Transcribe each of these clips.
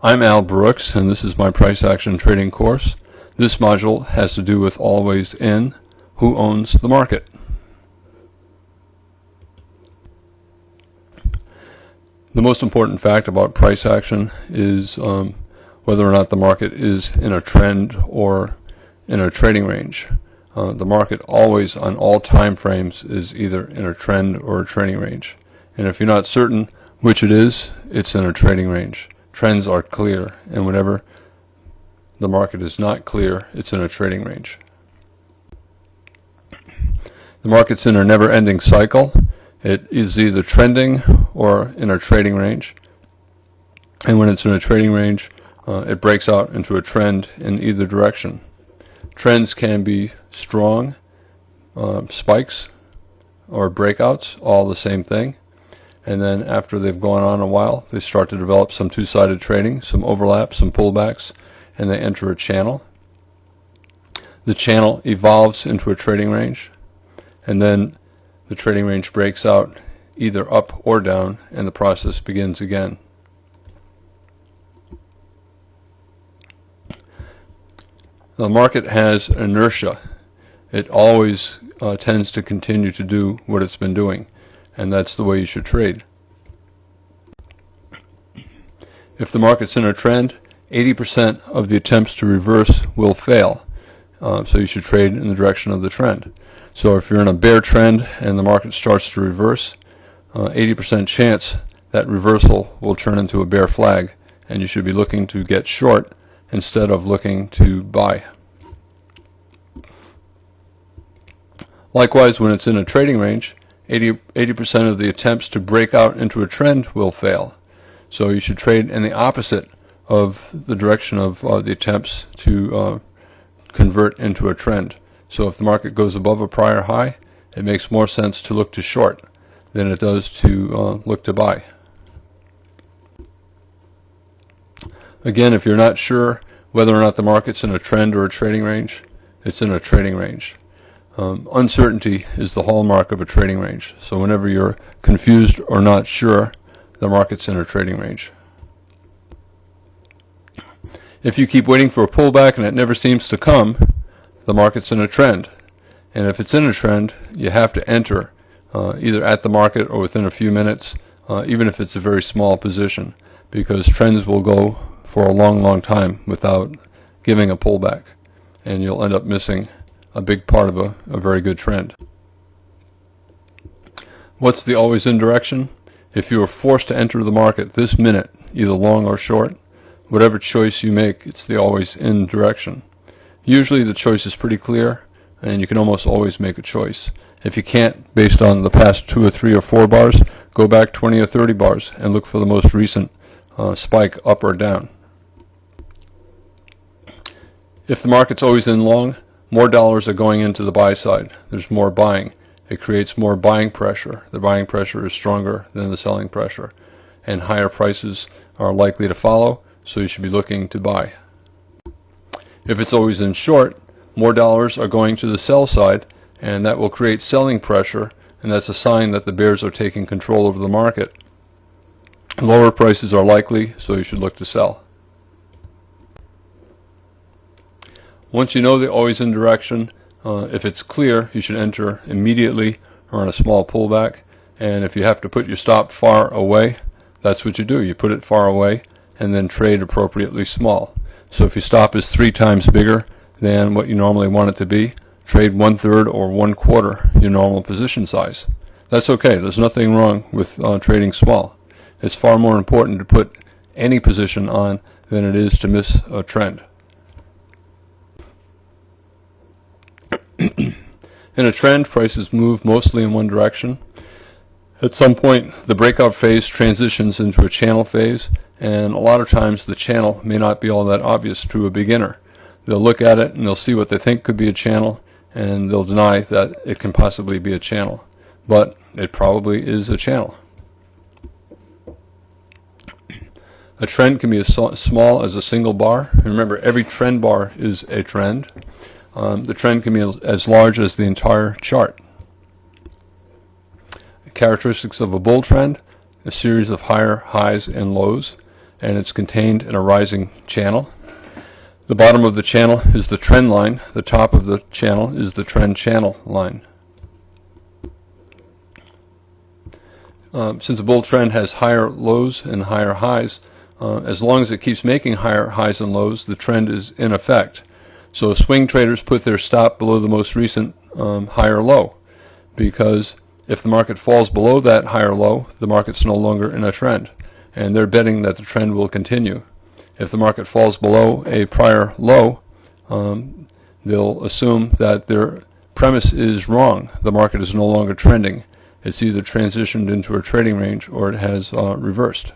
I'm ALBrooks, and this is my price action trading course. This module has to do with always in, who owns the market. The most important fact about price action is whether or not the market is in a trend or in a trading range. The market always on all time frames is either in a trend or a trading range. And if you're not certain which it is, it's in a trading range. Trends are clear, and whenever the market is not clear, it's in a trading range. The market's in a never-ending cycle. It is either trending or in a trading range. And when it's in a trading range, it breaks out into a trend in either direction. Trends can be strong spikes or breakouts, all the same thing. And then after they've gone on a while, they start to develop some two-sided trading, some overlaps, some pullbacks, and they enter a channel. The channel evolves into a trading range, and then the trading range breaks out either up or down, and the process begins again. The market has inertia. It always tends to continue to do what it's been doing, and that's the way you should trade. If the market's in a trend, 80% of the attempts to reverse will fail. So you should trade in the direction of the trend. So if you're in a bear trend and the market starts to reverse, 80% chance that reversal will turn into a bear flag, and you should be looking to get short instead of looking to buy. Likewise, when it's in a trading range, 80% of the attempts to break out into a trend will fail. So you should trade in the opposite of the direction of the attempts to convert into a trend. So if the market goes above a prior high, it makes more sense to look to short than it does to look to buy. Again, if you're not sure whether or not the market's in a trend or a trading range, it's in a trading range. Uncertainty is the hallmark of a trading range. So whenever you're confused or not sure, the market's in a trading range. If you keep waiting for a pullback and it never seems to come, the market's in a trend. And if it's in a trend, you have to enter either at the market or within a few minutes, even if it's a very small position, because trends will go for a long, long time without giving a pullback, and you'll end up missing a big part of a very good trend. What's the always in direction? If you are forced to enter the market this minute, either long or short, whatever choice you make, it's the always in direction. Usually the choice is pretty clear, and you can almost always make a choice. If you can't, based on the past 2 or 3 or 4 bars, go back 20 or 30 bars and look for the most recent spike up or down. If the market's always in long, more dollars are going into the buy side. There's more buying. It creates more buying pressure. The buying pressure is stronger than the selling pressure, and higher prices are likely to follow, so you should be looking to buy. If it's always in short, more dollars are going to the sell side, and that will create selling pressure, and that's a sign that the bears are taking control over the market. Lower prices are likely, so you should look to sell. Once you know the always in direction, if it's clear, you should enter immediately or on a small pullback. And if you have to put your stop far away, that's what you do. You put it far away and then trade appropriately small. So if your stop is 3 times bigger than what you normally want it to be, trade 1/3 or 1/4 your normal position size. That's okay. There's nothing wrong with trading small. It's far more important to put any position on than it is to miss a trend. In a trend, prices move mostly in one direction. At some point, the breakout phase transitions into a channel phase, and a lot of times the channel may not be all that obvious to a beginner. They'll look at it and they'll see what they think could be a channel, and they'll deny that it can possibly be a channel. But it probably is a channel. A trend can be as small as a single bar. Remember, every trend bar is a trend. The trend can be as large as the entire chart. Characteristics of a bull trend: a series of higher highs and lows, and it's contained in a rising channel. The bottom of the channel is the trend line. The top of the channel is the trend channel line. Since a bull trend has higher lows and higher highs, as long as it keeps making higher highs and lows, the trend is in effect. So swing traders put their stop below the most recent higher low, because if the market falls below that higher low, the market's no longer in a trend, and they're betting that the trend will continue. If the market falls below a prior low, they'll assume that their premise is wrong. The market is no longer trending. It's either transitioned into a trading range or it has reversed.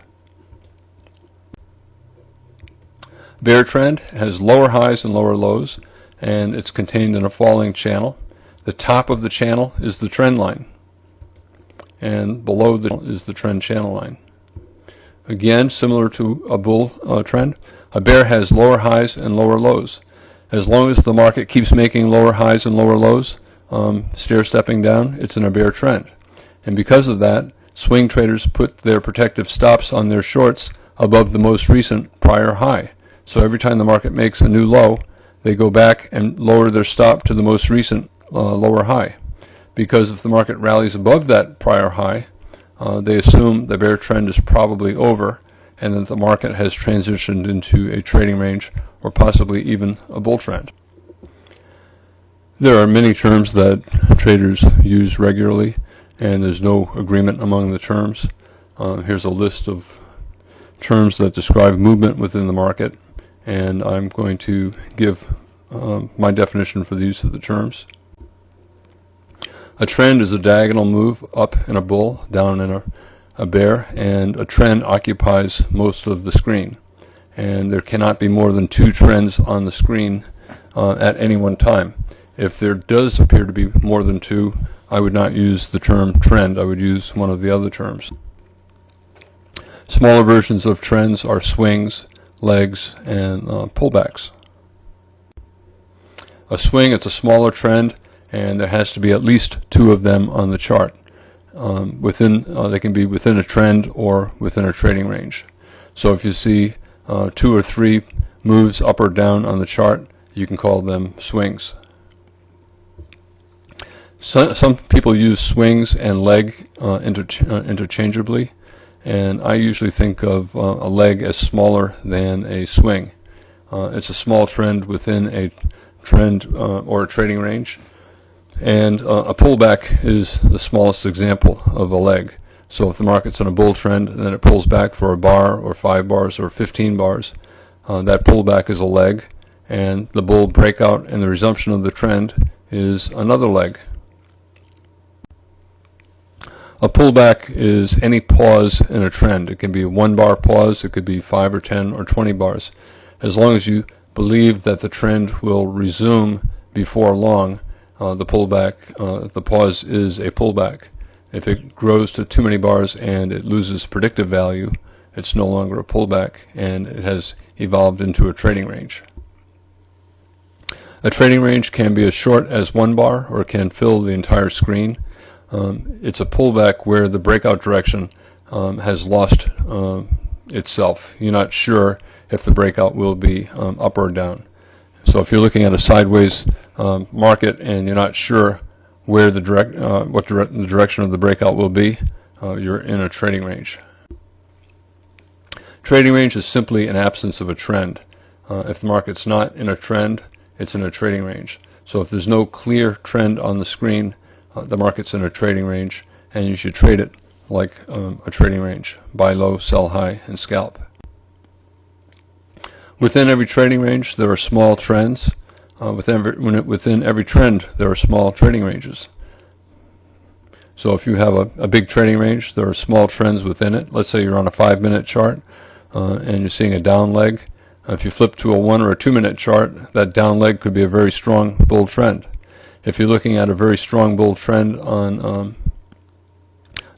Bear trend has lower highs and lower lows, and it's contained in a falling channel. The top of the channel is the trend line, and below is the trend channel line. Again, similar to a bull trend, a bear has lower highs and lower lows. As long as the market keeps making lower highs and lower lows, stair-stepping down, it's in a bear trend. And because of that, swing traders put their protective stops on their shorts above the most recent prior high. So every time the market makes a new low, they go back and lower their stop to the most recent lower high. Because if the market rallies above that prior high, they assume the bear trend is probably over and that the market has transitioned into a trading range or possibly even a bull trend. There are many terms that traders use regularly, and there's no agreement among the terms. Here's a list of terms that describe movement within the market, and I'm going to give my definition for the use of the terms. A trend is a diagonal move up in a bull, down in a bear, and a trend occupies most of the screen. And there cannot be more than two trends on the screen at any one time. If there does appear to be more than two, I would not use the term trend. I would use one of the other terms. Smaller versions of trends are swings, legs, and pullbacks. A swing, it's a smaller trend, and there has to be at least two of them on the chart. They can be within a trend or within a trading range. So if you see two or three moves up or down on the chart, you can call them swings. Some people use swings and leg interchangeably, and I usually think of a leg as smaller than a swing. It's a small trend within a trend or a trading range. And a pullback is the smallest example of a leg. So if the market's in a bull trend and then it pulls back for a bar or 5 bars or 15 bars, that pullback is a leg, and the bull breakout and the resumption of the trend is another leg. A pullback is any pause in a trend. It can be a 1 bar pause, it could be 5 or 10 or 20 bars. As long as you believe that the trend will resume before long, the pause is a pullback. If it grows to too many bars and it loses predictive value, it's no longer a pullback and it has evolved into a trading range. A trading range can be as short as 1 bar or it can fill the entire screen. It's a pullback where the breakout direction has lost itself. You're not sure if the breakout will be up or down. So if you're looking at a sideways market and you're not sure where the direction of the breakout will be, you're in a trading range. Trading range is simply an absence of a trend. If the market's not in a trend, it's in a trading range. So if there's no clear trend on the screen, the market's in a trading range, and you should trade it like a trading range. Buy low, sell high, and scalp. Within every trading range, there are small trends. Within every trend, there are small trading ranges. So if you have a big trading range, there are small trends within it. Let's say you're on a 5-minute chart and you're seeing a down leg. If you flip to a 1 or a 2-minute chart, that down leg could be a very strong bull trend. If you're looking at a very strong bull trend on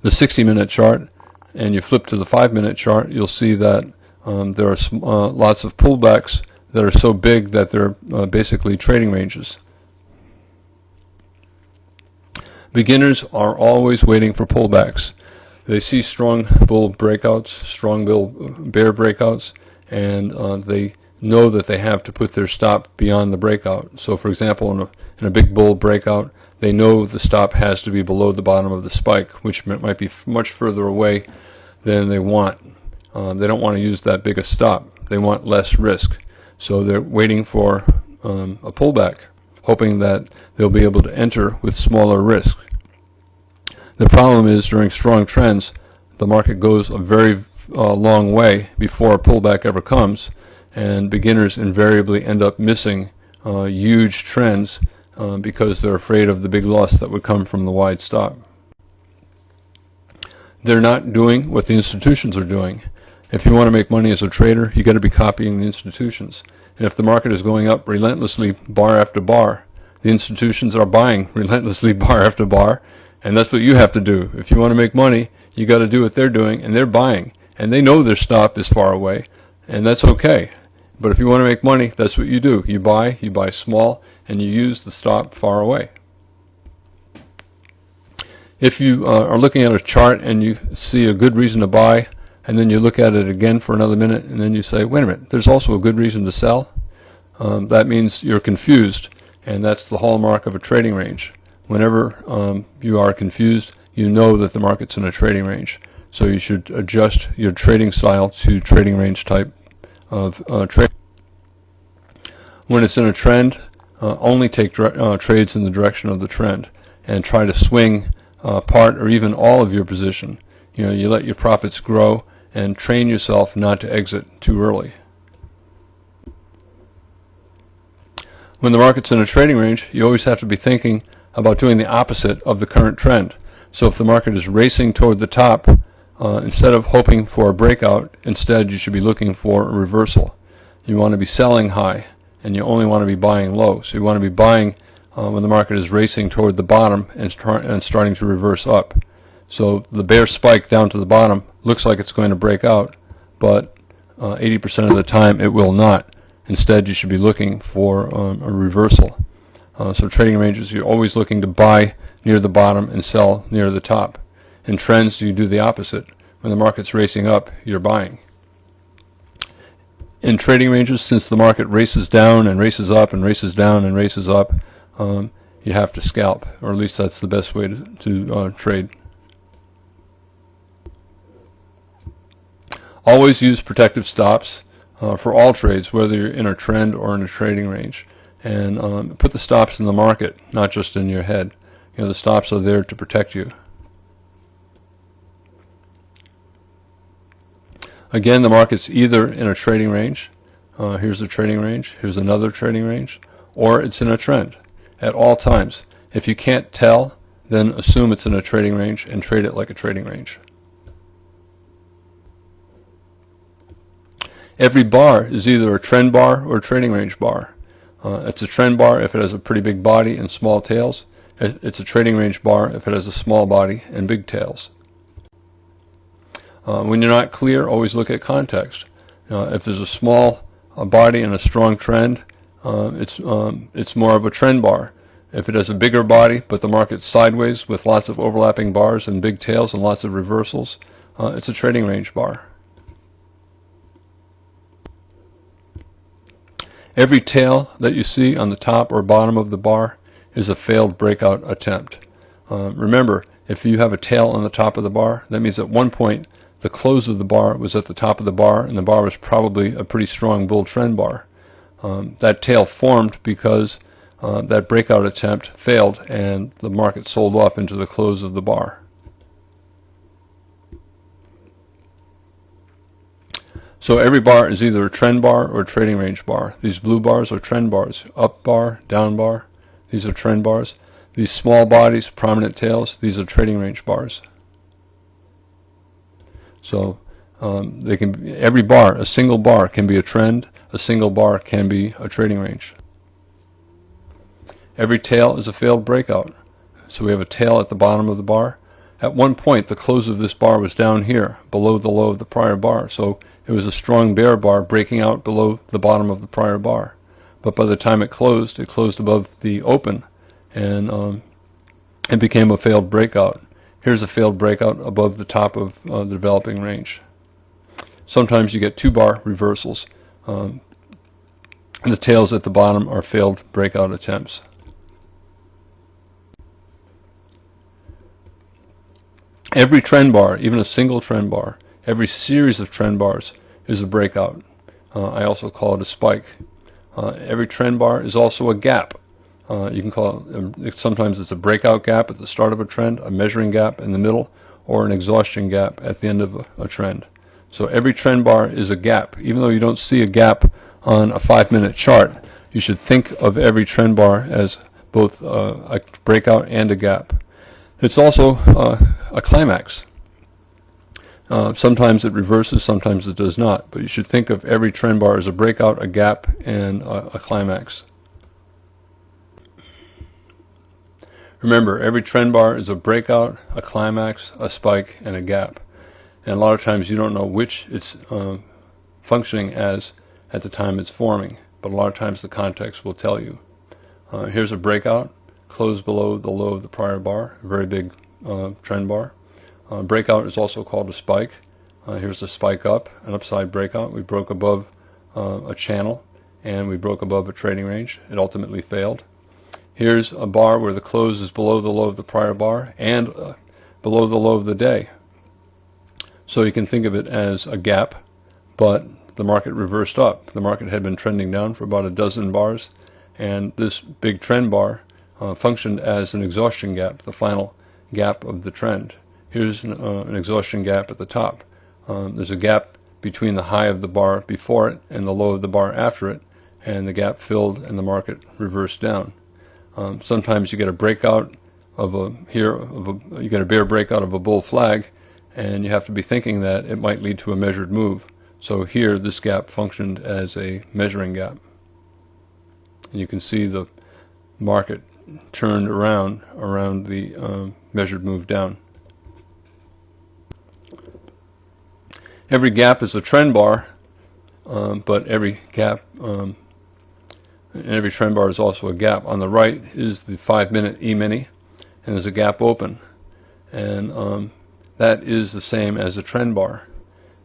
the 60-minute chart and you flip to the 5-minute chart, you'll see that there are lots of pullbacks that are so big that they're basically trading ranges. Beginners are always waiting for pullbacks. They see strong bull breakouts, strong bear breakouts, and they know that they have to put their stop beyond the breakout. So for example, in a big bull breakout, they know the stop has to be below the bottom of the spike, which might be much further away than they want. They don't want to use that big a stop. They want less risk. So they're waiting for a pullback, hoping that they'll be able to enter with smaller risk. The problem is during strong trends, the market goes a very long way before a pullback ever comes, and beginners invariably end up missing huge trends because they're afraid of the big loss that would come from the wide stop. They're not doing what the institutions are doing. If you want to make money as a trader, you got to be copying the institutions. And if the market is going up relentlessly bar after bar, the institutions are buying relentlessly bar after bar, and that's what you have to do. If you want to make money, you got to do what they're doing, and they're buying, and they know their stop is far away, and that's okay. But if you want to make money, that's what you do. You buy small, and you use the stop far away. If you are looking at a chart and you see a good reason to buy, and then you look at it again for another minute, and then you say, wait a minute, there's also a good reason to sell, that means you're confused, and that's the hallmark of a trading range. Whenever you are confused, you know that the market's in a trading range. So you should adjust your trading style to trading range type of trade. When it's in a trend, only take trades in the direction of the trend and try to swing part or even all of your position. You let your profits grow and train yourself not to exit too early. When the market's in a trading range, you always have to be thinking about doing the opposite of the current trend. So if the market is racing toward the top, instead of hoping for a breakout, instead you should be looking for a reversal. You want to be selling high, and you only want to be buying low. So you want to be buying when the market is racing toward the bottom and starting to reverse up. So the bear spike down to the bottom looks like it's going to break out, but 80% of the time it will not. Instead, you should be looking for a reversal. So trading ranges, you're always looking to buy near the bottom and sell near the top. In trends, you do the opposite. When the market's racing up, you're buying. In trading ranges, since the market races down and races up and races down and races up, you have to scalp, or at least that's the best way to trade. Always use protective stops for all trades, whether you're in a trend or in a trading range. And put the stops in the market, not just in your head. The stops are there to protect you. Again, the market's either in a trading range, here's the trading range, here's another trading range, or it's in a trend at all times. If you can't tell, then assume it's in a trading range and trade it like a trading range. Every bar is either a trend bar or a trading range bar. It's a trend bar if it has a pretty big body and small tails. It's a trading range bar if it has a small body and big tails. When you're not clear, always look at context. If there's a small body and a strong trend, it's more of a trend bar. If it has a bigger body but the market's sideways with lots of overlapping bars and big tails and lots of reversals, it's a trading range bar. Every tail that you see on the top or bottom of the bar is a failed breakout attempt. Remember, if you have a tail on the top of the bar, that means at one point the close of the bar was at the top of the bar, and the bar was probably a pretty strong bull trend bar. That tail formed because that breakout attempt failed and the market sold off into the close of the bar. So every bar is either a trend bar or a trading range bar. These blue bars are trend bars. Up bar, down bar, these are trend bars. These small bodies, prominent tails, these are trading range bars. So every bar, a single bar can be a trend, a single bar can be a trading range. Every tail is a failed breakout. So we have a tail at the bottom of the bar. At one point, the close of this bar was down here, below the low of the prior bar. So it was a strong bear bar breaking out below the bottom of the prior bar. But by the time it closed above the open, and it became a failed breakout. Here's a failed breakout above the top of the developing range. Sometimes you get 2-bar reversals. The tails at the bottom are failed breakout attempts. Every trend bar, even a single trend bar, every series of trend bars is a breakout. I also call it a spike. Every trend bar is also a gap. You can call it, sometimes it's a breakout gap at the start of a trend, a measuring gap in the middle, or an exhaustion gap at the end of a trend. So every trend bar is a gap. Even though you don't see a gap on a 5-minute chart, you should think of every trend bar as both a breakout and a gap. It's also a climax. Sometimes it reverses, sometimes it does not, but you should think of every trend bar as a breakout, a gap, and a climax. Remember, every trend bar is a breakout, a climax, a spike, and a gap. And a lot of times you don't know which it's functioning as at the time it's forming, but a lot of times the context will tell you. Here's a breakout, closed below the low of the prior bar, a very big trend bar. Breakout is also called a spike. Here's a spike up, an upside breakout. We broke above a channel, and we broke above a trading range. It ultimately failed. Here's a bar where the close is below the low of the prior bar and below the low of the day. So you can think of it as a gap, but the market reversed up. The market had been trending down for about a dozen bars, and this big trend bar functioned as an exhaustion gap, the final gap of the trend. Here's an exhaustion gap at the top. There's a gap between the high of the bar before it and the low of the bar after it, and the gap filled and the market reversed down. Sometimes you get a breakout of you get a bear breakout of a bull flag, and you have to be thinking that it might lead to a measured move. So here this gap functioned as a measuring gap. And you can see the market turned around the measured move down. Every gap is a trend bar, but every gap and every trend bar is also a gap. On the right is the 5-minute E-mini, and there's a gap open, and that is the same as a trend bar.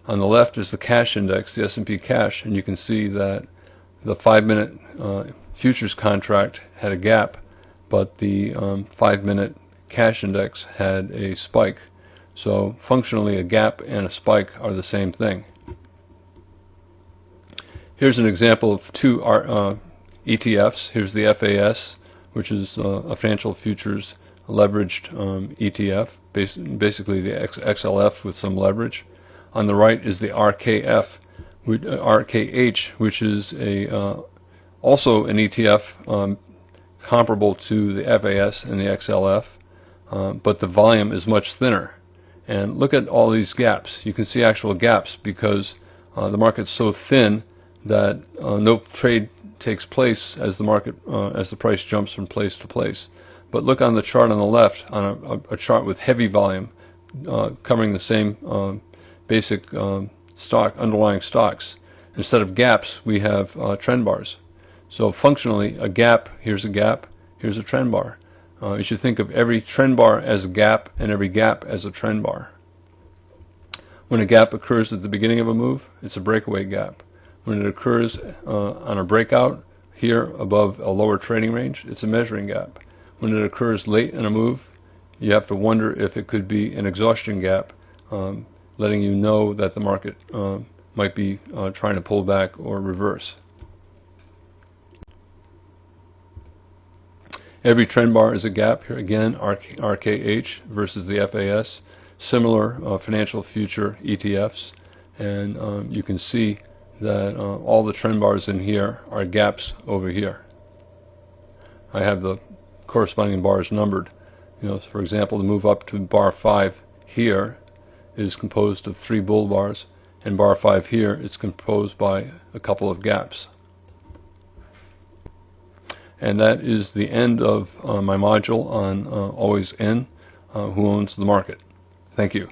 On the left is the cash index, the S&P cash, and you can see that the 5-minute futures contract had a gap, but the 5-minute cash index had a spike. So functionally a gap and a spike are the same thing. Here's an example of two ETFs. Here's the FAS, which is a financial futures leveraged ETF, basically the XLF with some leverage. On the right is the RKH, which is also an ETF comparable to the FAS and the XLF, but the volume is much thinner. And look at all these gaps. You can see actual gaps because the market's so thin that no trade takes place as the price jumps from place to place. But look on the chart on the left, on a chart with heavy volume covering the same basic underlying stocks. Instead of gaps, we have trend bars. So functionally, a gap, here's a trend bar. You should think of every trend bar as a gap and every gap as a trend bar. When a gap occurs at the beginning of a move, it's a breakaway gap. When it occurs on a breakout here above a lower trading range, it's a measuring gap. When it occurs late in a move, you have to wonder if it could be an exhaustion gap, letting you know that the market might be trying to pull back or reverse. Every trend bar is a gap. Here again, RKH versus the FAS, similar financial future ETFs, and you can see that all the trend bars in here are gaps over here. I have the corresponding bars numbered. For example, the move up to bar 5 here is composed of 3 bull bars, and bar 5 here is composed by a couple of gaps. And that is the end of my module on Always In, Who Owns the Market. Thank you.